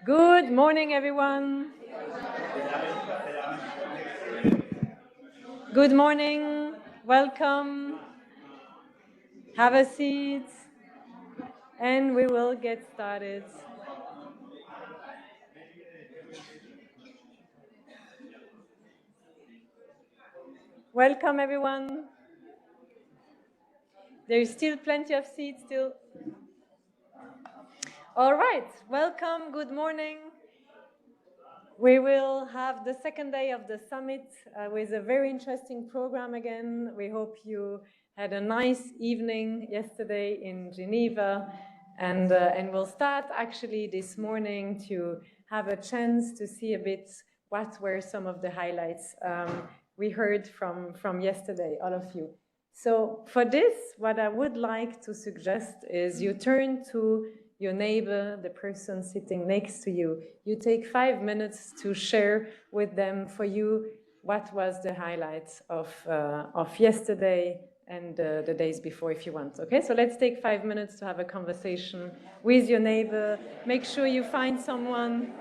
Good morning, everyone. Good morning. Welcome. Have a seat. And we will get started. Welcome, everyone. There is still plenty of seats still. All right. Welcome. Good morning. We will have the second day of the summit with a very interesting program again. We hope you had a nice evening yesterday in Geneva, and we'll start actually this morning to have a chance to see a bit what were some of the highlights we heard from yesterday, all of you. So for this, what I would like to suggest is you turn to your neighbor, the person sitting next to you. You take 5 minutes to share with them for you what was the highlights of yesterday and the days before if you want. Okay, so let's take 5 minutes to have a conversation with your neighbor. Make sure you find someone.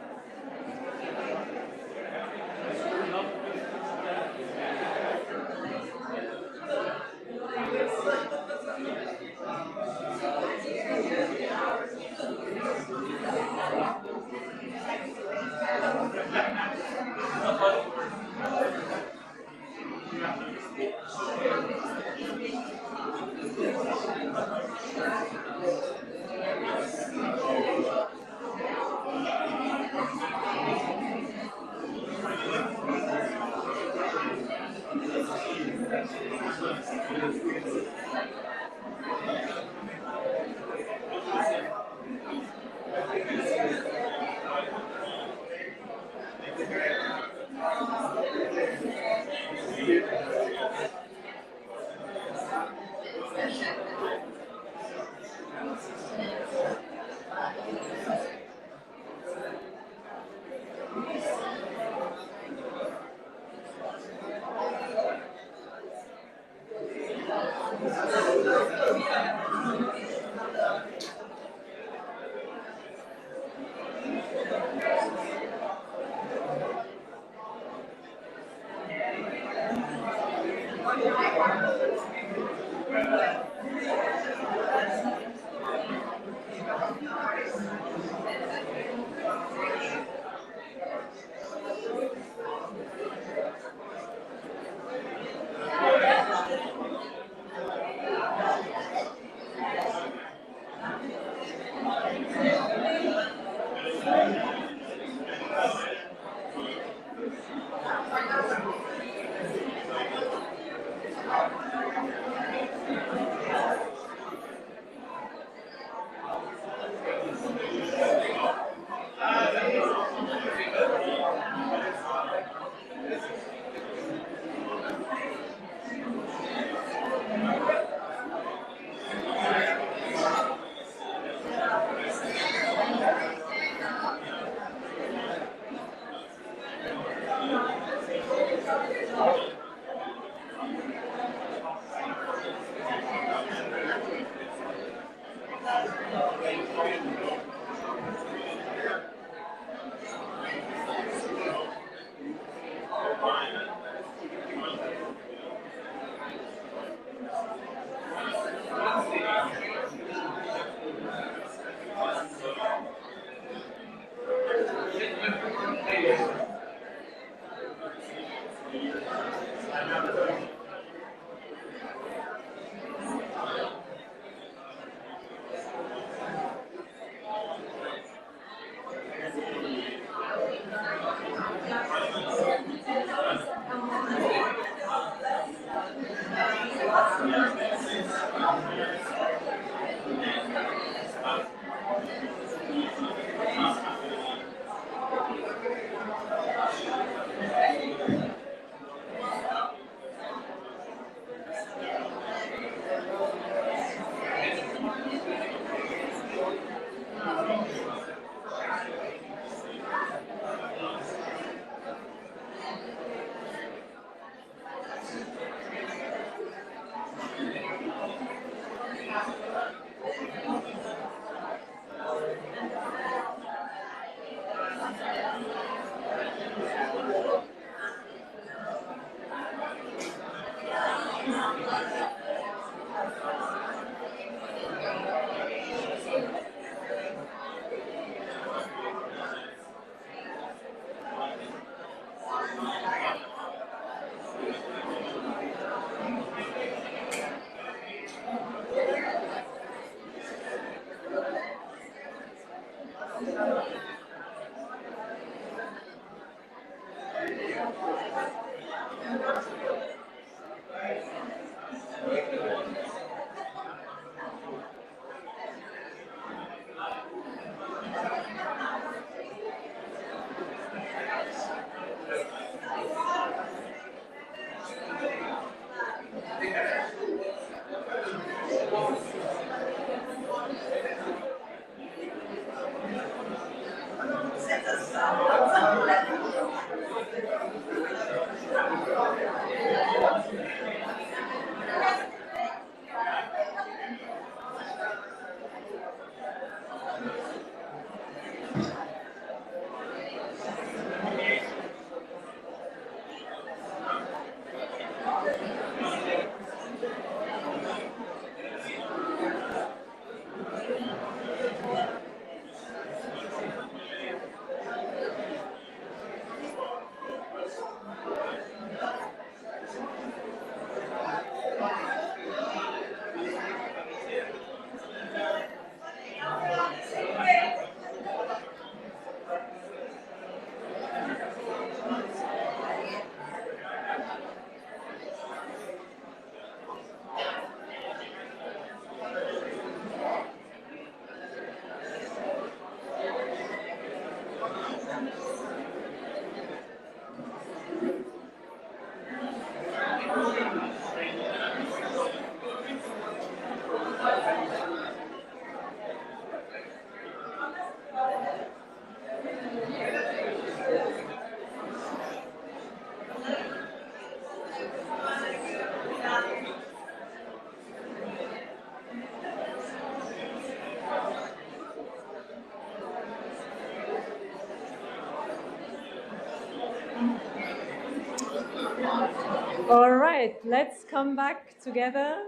All right, let's come back together.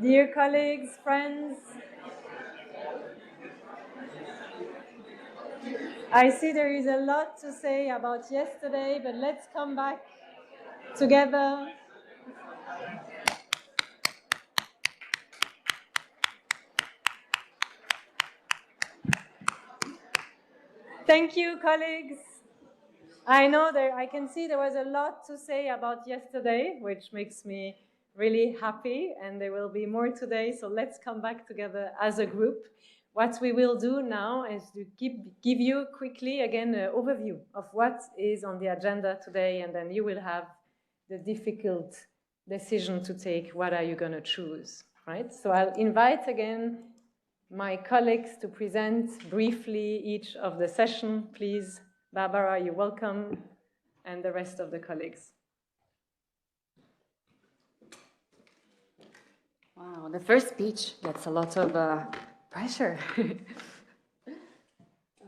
Dear colleagues, friends, I see there is a lot to say about yesterday, but let's come back together. Thank you, colleagues. I know I can see there was a lot to say about yesterday, which makes me really happy, and there will be more today, so let's come back together as a group. What we will do now is to give you quickly, again, an overview of what is on the agenda today, and then you will have the difficult decision to take. What are you going to choose, right? So I'll invite again my colleagues to present briefly each of the session. Please, Barbara, you're welcome, and the rest of the colleagues. Wow, the first speech gets a lot of pressure.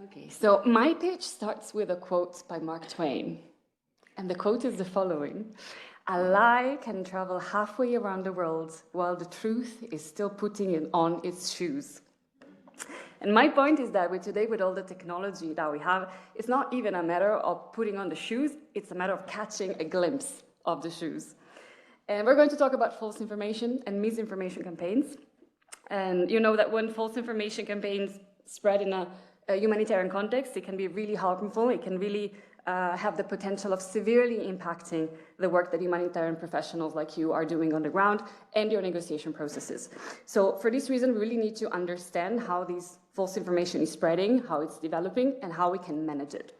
Okay, so my pitch starts with a quote by Mark Twain. And the quote is the following: "A lie can travel halfway around the world while the truth is still putting on its shoes." And my point is that today, with all the technology that we have, it's not even a matter of putting on the shoes, it's a matter of catching a glimpse of the shoes. And we're going to talk about false information and misinformation campaigns. And you know that when false information campaigns spread in a humanitarian context, it can be really harmful. It can really have the potential of severely impacting the work that humanitarian professionals like you are doing on the ground and your negotiation processes. So for this reason, we really need to understand how this false information is spreading, how it's developing, and how we can manage it.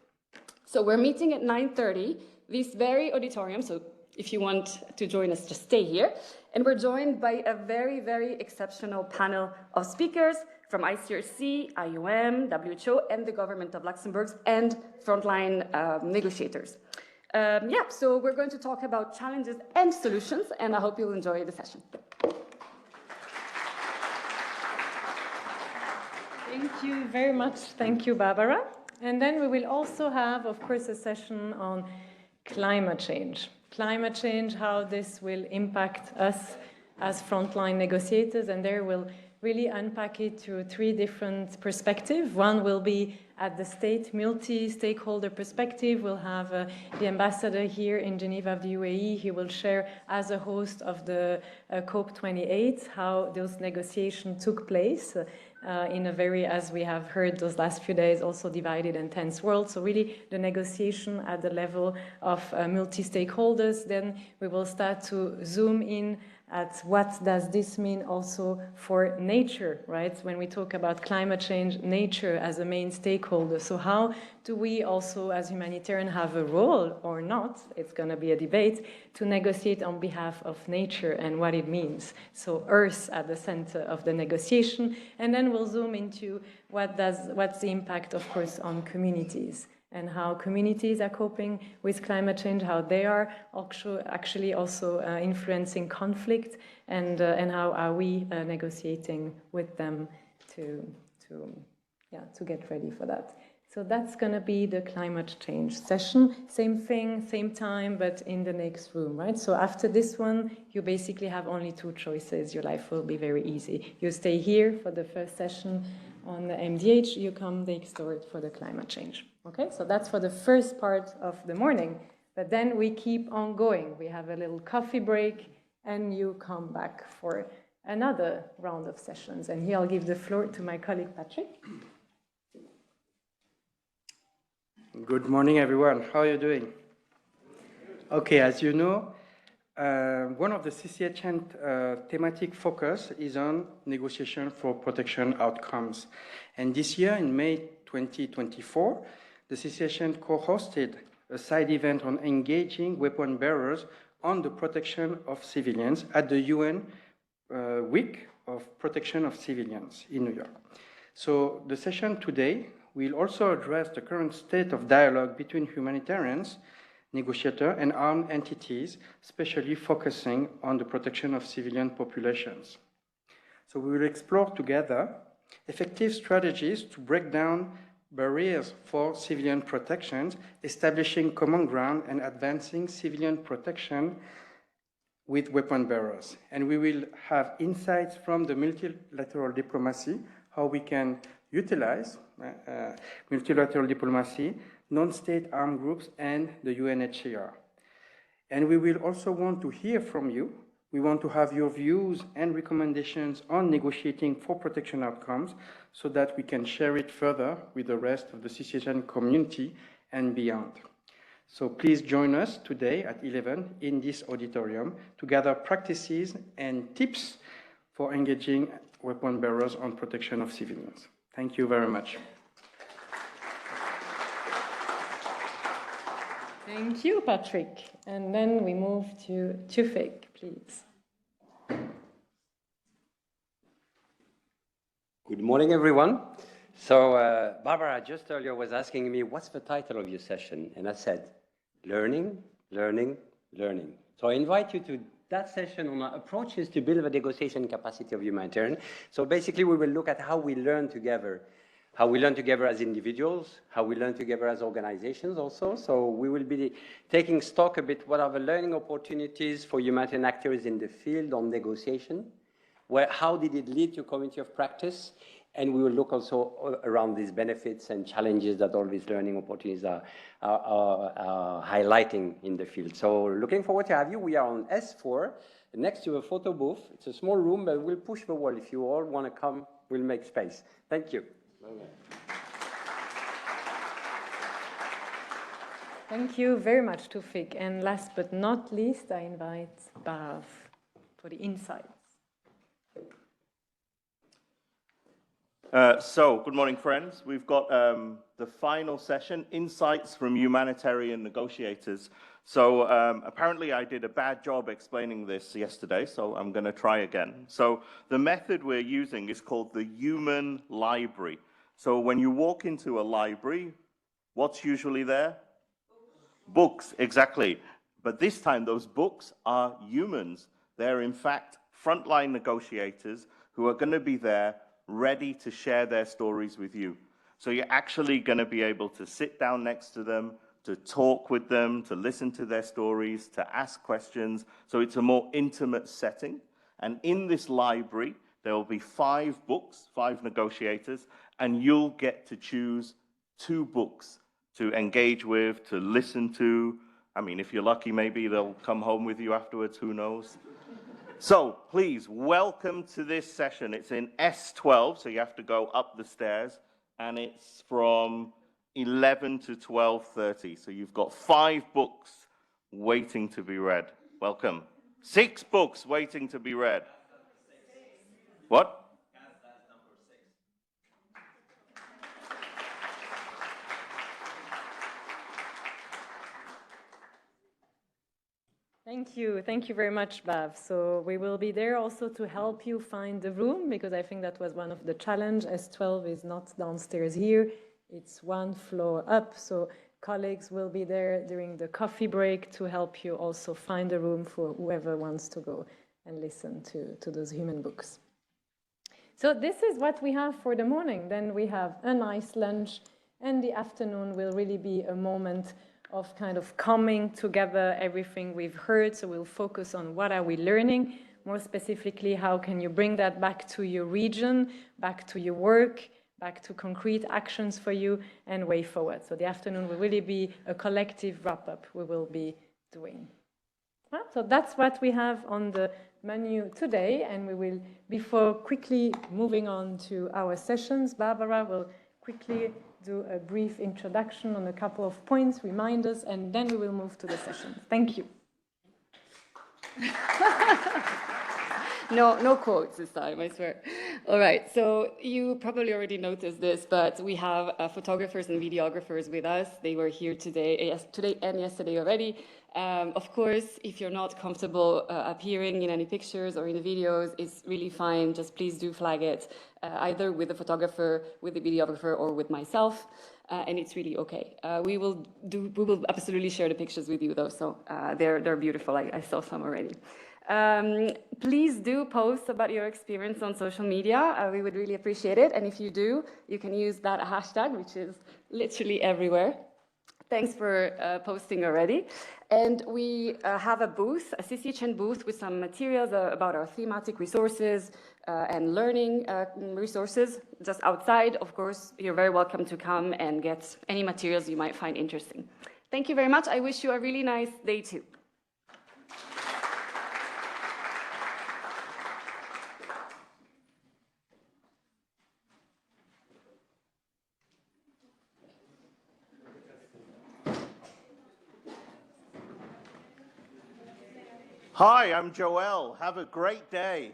So we're meeting at 9:30, this very auditorium, so if you want to join us, just stay here. And we're joined by a very, very exceptional panel of speakers from ICRC, IOM, WHO, and the government of Luxembourg, and frontline negotiators. So we're going to talk about challenges and solutions, and I hope you'll enjoy the session. Thank you very much. Thank you, Barbara. And then we will also have, of course, a session on climate change. Climate change, how this will impact us as frontline negotiators, and there we'll really unpack it through three different perspectives. One will be at the state multi-stakeholder perspective. We'll have the ambassador here in Geneva of the UAE. He will share as a host of the COP28 how those negotiations took place in a very, as we have heard those last few days, also divided and tense world. So really the negotiation at the level of multi-stakeholders. Then we will start to zoom in at what does this mean also for nature, right? When we talk about climate change, nature as a main stakeholder. So how do we also, as humanitarian, have a role or not? It's going to be a debate to negotiate on behalf of nature and what it means. So Earth at the center of the negotiation. And then we'll zoom into what's the impact, of course, on communities, and how communities are coping with climate change, how they are actually also influencing conflict, and how are we negotiating with them to get ready for that. So that's going to be the climate change session. Same thing, same time, but in the next room, right? So after this one, you basically have only two choices. Your life will be very easy. You stay here for the first session on the MDH, you come next door for the climate change. Okay, so that's for the first part of the morning. But then we keep on going. We have a little coffee break, and you come back for another round of sessions. And here I'll give the floor to my colleague, Patrick. Good morning, everyone. How are you doing? Okay, as you know, One of the CCHN thematic focus is on negotiation for protection outcomes. And this year, in May 2024, the CCHN co-hosted a side event on engaging weapon bearers on the protection of civilians at the UN Week of Protection of Civilians in New York. So the session today will also address the current state of dialogue between humanitarians, negotiators, and armed entities, especially focusing on the protection of civilian populations. So we will explore together effective strategies to break down barriers for civilian protections, establishing common ground and advancing civilian protection with weapon bearers. And we will have insights from the multilateral diplomacy, how we can utilize multilateral diplomacy, non-state armed groups, and the UNHCR. And we will also want to hear from you. We want to have your views and recommendations on negotiating for protection outcomes so that we can share it further with the rest of the CCHN community and beyond. So please join us today at 11 in this auditorium to gather practices and tips for engaging weapon bearers on protection of civilians. Thank you very much. Thank you, Patrick. And then we move to Tufik, please. Good morning, everyone. So Barbara just earlier was asking me, what's the title of your session? And I said, learning, learning, learning. So I invite you to that session on approaches to build the negotiation capacity of humanitarian. So basically, we will look at how we learn together as individuals, how we learn together as organizations also. So we will be taking stock a bit, what are the learning opportunities for humanitarian actors in the field on negotiation? How did it lead to community of practice? And we will look also around these benefits and challenges that all these learning opportunities are highlighting in the field. So looking forward to have you. We are on S4, next to a photo booth. It's a small room, but we'll push the wall. If you all want to come, we'll make space. Thank you. Thank you very much, Tufik. And last but not least, I invite Bav for the insights. Good morning, friends. We've got the final session, Insights from Humanitarian Negotiators. So apparently I did a bad job explaining this yesterday, so I'm going to try again. So the method we're using is called the human library. So when you walk into a library, what's usually there? Books, exactly. But this time those books are humans. They're in fact frontline negotiators who are going to be there ready to share their stories with you. So you're actually going to be able to sit down next to them, to talk with them, to listen to their stories, to ask questions. So it's a more intimate setting. And in this library, there will be 5 books, 5 negotiators, and you'll get to choose 2 books to engage with, to listen to. I mean, if you're lucky, maybe they'll come home with you afterwards, who knows? So please, welcome to this session. It's in S12, so you have to go up the stairs, and it's from 11 to 12:30. So you've got 5 books waiting to be read. Welcome. 6 books waiting to be read. What? Thank you very much, Bav. So we will be there also to help you find the room, because I think that was one of the challenges. S12 is not downstairs here, it's 1 floor up. So colleagues will be there during the coffee break to help you also find a room for whoever wants to go and listen to those human books. So this is what we have for the morning. Then we have a nice lunch, and the afternoon will really be a moment of kind of coming together everything we've heard. So we'll focus on what are we learning, more specifically, how can you bring that back to your region, back to your work, back to concrete actions for you, and way forward. So the afternoon will really be a collective wrap-up we will be doing. So that's what we have on the menu today, and we will, before quickly moving on to our sessions, Barbara will quickly do a brief introduction on a couple of points, reminders, and then we will move to the session. Thank you. No quotes this time, I swear. All right, so you probably already noticed this, but we have photographers and videographers with us. They were here today and yesterday already. Of course, if you're not comfortable appearing in any pictures or in the videos, it's really fine. Just please do flag it, either with the photographer, with the videographer, or with myself. And it's really okay. We will absolutely share the pictures with you, though. So they're beautiful. I saw some already. Please do post about your experience on social media. We would really appreciate it. And if you do, you can use that hashtag, which is literally everywhere. Thanks for posting already. And we have a booth, a CCHN booth with some materials about our thematic resources and learning resources just outside. Of course, you're very welcome to come and get any materials you might find interesting. Thank you very much. I wish you a really nice day too. Hi, I'm Joel. Have a great day.